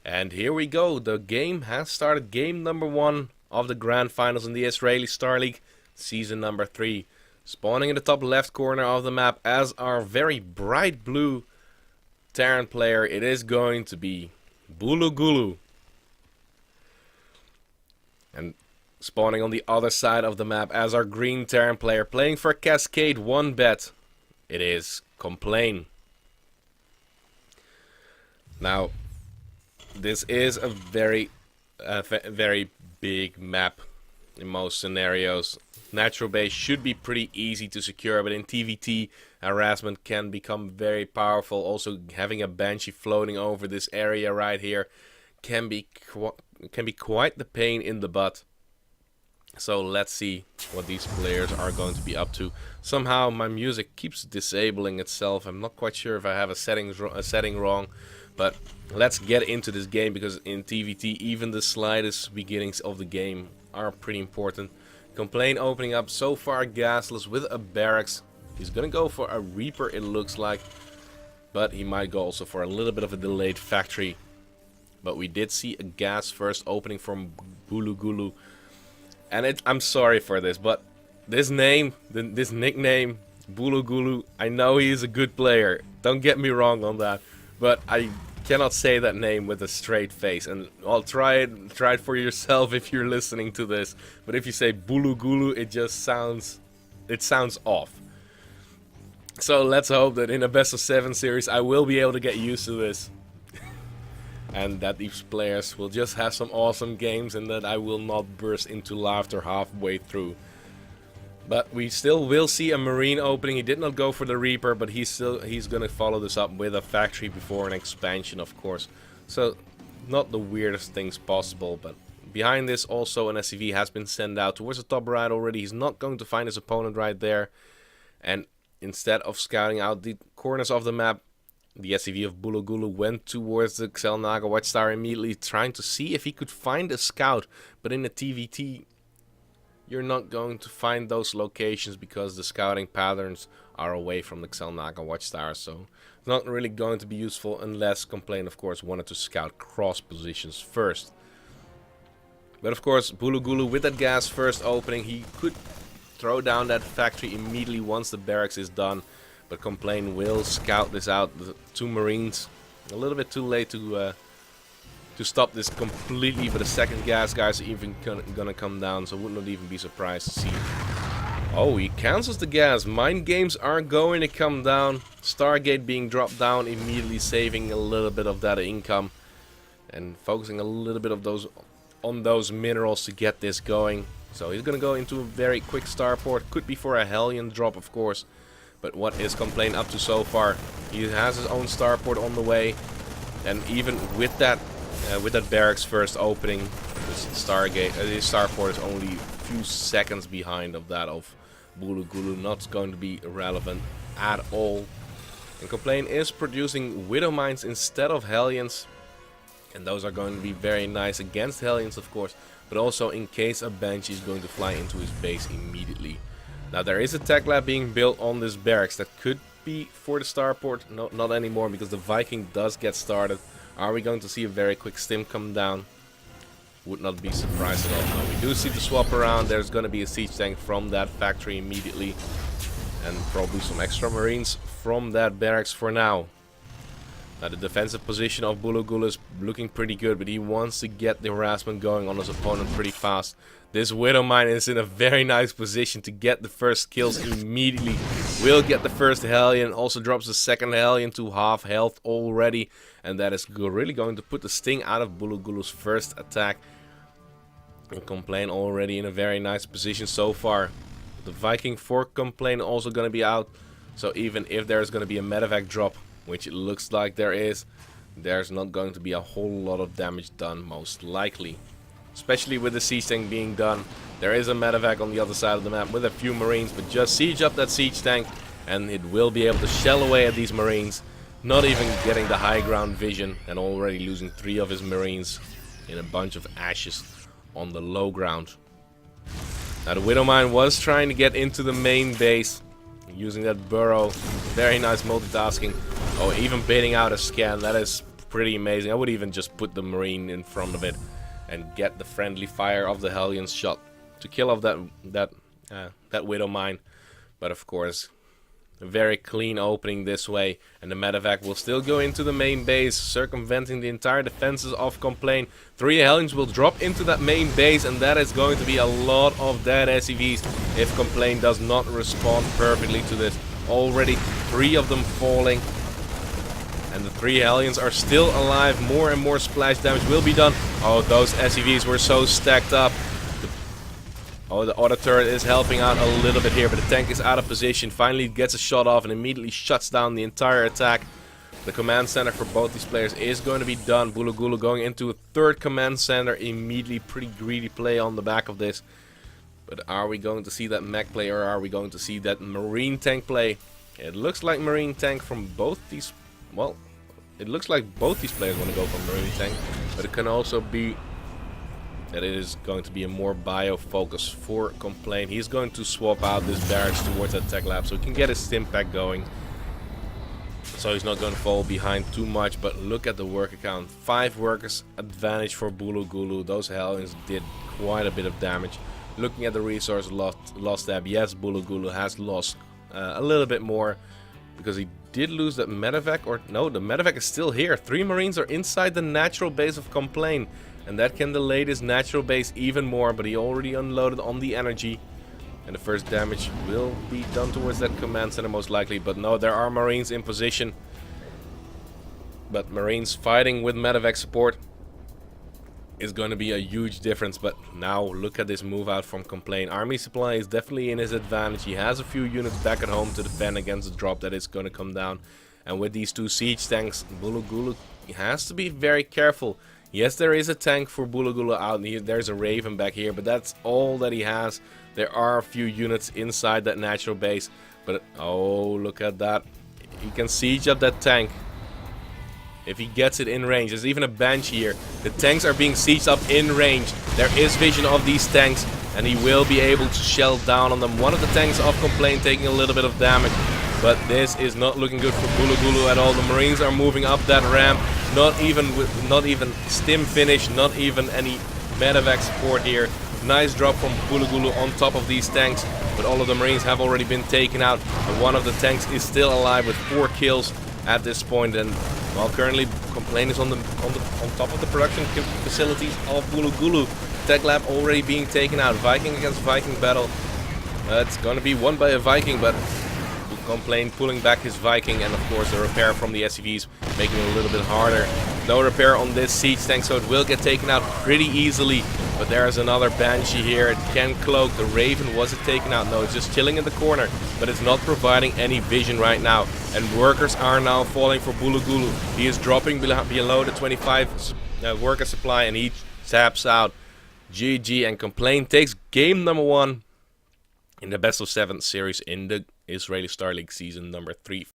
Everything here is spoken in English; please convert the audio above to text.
And here we go, the game has started. Game number 1 of the Grand Finals in the Israeli Star League, Season number 3. Spawning in the top left corner of the map as our very bright blue Terran player, it is going to be Bulugulu. And spawning on the other side of the map as our green Terran player, playing for Cascade 1 bet, it is Complain. Now, this is a very big map in most scenarios. Natural base should be pretty easy to secure, but in TVT, harassment can become very powerful. Also, having a Banshee floating over this area right here can be quite the pain in the butt. So let's see what these players are going to be up to. Somehow my music keeps disabling itself. I'm not quite sure if I have a setting wrong. But let's get into this game, because in TVT even the slightest beginnings of the game are pretty important. Complain opening up so far gasless with a barracks. He's gonna go for a Reaper, it looks like. But he might go also for a little bit of a delayed factory. But we did see a gas first opening from Bulugulu. And I'm sorry for this, but this name, this nickname, Bulugulu, I know he is a good player. Don't get me wrong on that. But I cannot say that name with a straight face, and I'll try it for yourself if you're listening to this. But if you say Bulugulu, it sounds off. So let's hope that in a best of 7 series I will be able to get used to this, and that these players will just have some awesome games, and that I will not burst into laughter halfway through. But we still will see a Marine opening. He did not go for the Reaper, but he's gonna follow this up with a factory before an expansion, of course. So not the weirdest things possible, but behind this also an SCV has been sent out towards the top right already. He's not going to find his opponent right there, and instead of scouting out the corners of the map, the SCV of Bulugulu went towards the Xel'Naga Watchtower immediately, trying to see if he could find a scout. But in the TVT, you're not going to find those locations because the scouting patterns are away from the Xel'Naga Watchtower, so it's not really going to be useful unless Complain, of course, wanted to scout cross positions first. But of course, Bulugulu with that gas first opening, he could throw down that factory immediately once the barracks is done. But Complain will scout this out. The 2 Marines, a little bit too late to stop this completely, but the second gas guys are even gonna come down, so I would not even be surprised to see. Oh, he cancels the gas. Mind games are going to come down. Stargate being dropped down immediately, saving a little bit of that income and focusing a little bit of those minerals to get this going. So he's gonna go into a very quick starport. Could be for a Hellion drop, of course. But what is Complain up to so far? He has his own starport on the way, and even with that barracks first opening, this starport is only a few seconds behind of that of Bulugulu. Not going to be irrelevant at all. And Complain is producing Widow Mines instead of Hellions, and those are going to be very nice against Hellions, of course, but also in case a Banshee is going to fly into his base immediately. Now there is a tech lab being built on this barracks that could be for the starport. No, not anymore, because the Viking does get started. Are we going to see a very quick stim come down? Would not be surprised at all. Now we do see the swap around. There's going to be a siege tank from that factory immediately, and probably some extra Marines from that barracks for now. Now the defensive position of Bulugulu is looking pretty good, but he wants to get the harassment going on his opponent pretty fast. This Widow Mine is in a very nice position to get the first kills immediately. Will get the first Hellion, also drops the second Hellion to half health already. And that is really going to put the sting out of Bulugulu's first attack. And Complain already in a very nice position so far. The Viking for Complain also going to be out. So even if there's going to be a medevac drop, which it looks like there is, there's not going to be a whole lot of damage done, most likely. Especially with the siege tank being done. There is a medevac on the other side of the map with a few Marines, but just siege up that siege tank and it will be able to shell away at these Marines. Not even getting the high ground vision, and already losing 3 of his Marines in a bunch of ashes on the low ground. Now the Widow Mine was trying to get into the main base using that burrow. Very nice multitasking. Oh, even baiting out a scan. That is pretty amazing. I would even just put the Marine in front of it and get the friendly fire of the Hellions shot to kill off that Widow mine. But of course, a very clean opening this way, and the medevac will still go into the main base, circumventing the entire defenses of Complain. 3 Hellions will drop into that main base, and that is going to be a lot of dead SCVs if Complain does not respond perfectly to this. Already 3 of them falling, and the 3 Hellions are still alive. More and more splash damage will be done. Oh, those SCVs were so stacked up. Oh, the auto turret is helping out a little bit here, but the tank is out of position. Finally gets a shot off and immediately shuts down the entire attack. The command center for both these players is going to be done. Bulugulu going into a 3rd command center immediately. Pretty greedy play on the back of this. But are we going to see that mech play, or are we going to see that Marine tank play? It looks like Marine tank from both these... Well, it looks like both these players want to go for Marine tank. But it can also be that it is going to be a more bio focus for Complain. He's going to swap out this barrage towards that tech lab so he can get his stim pack going. So he's not going to fall behind too much, but look at the worker count. 5 workers advantage for Bulugulu. Those Hellions did quite a bit of damage. Looking at the resource lost tab, yes, Bulugulu has lost a little bit more because he did lose that medevac, or no, the medevac is still here. 3 Marines are inside the natural base of Complain, and that can delay this natural base even more, but he already unloaded on the energy. And the first damage will be done towards that command center most likely. But no, there are Marines in position. But Marines fighting with medevac support is going to be a huge difference. But now look at this move out from Complain. Army supply is definitely in his advantage. He has a few units back at home to defend against the drop that is going to come down. And with these 2 siege tanks, Bulugulu has to be very careful. Yes, there is a tank for Bulugulu out. There's a Raven back here, but that's all that he has. There are a few units inside that natural base, but oh, look at that. He can siege up that tank if he gets it in range. There's even a Banshee here. The tanks are being sieged up in range. There is vision of these tanks, and he will be able to shell down on them. One of the tanks of Complain taking a little bit of damage, but this is not looking good for Bulugulu at all. The Marines are moving up that ramp. Not even stim finish, not even any medevac support here. Nice drop from Bulugulu on top of these tanks, but all of the Marines have already been taken out. And one of the tanks is still alive with 4 kills at this point. And while currently Complain is on top of the production facilities of Bulugulu, Tech Lab already being taken out. Viking against Viking battle. It's going to be won by a Viking, but Complain pulling back his Viking, and of course the repair from the SCVs making it a little bit harder. No repair on this siege tank, so it will get taken out pretty easily. But there's another Banshee here. It can cloak. The Raven, was it taken out? No, it's just chilling in the corner, but it's not providing any vision right now. And workers are now falling for Bulugulu. He is dropping below the 25 worker supply, and he taps out. GG, and Complain takes game number 1 in the best of 7 series in the Israeli Star League season number 3.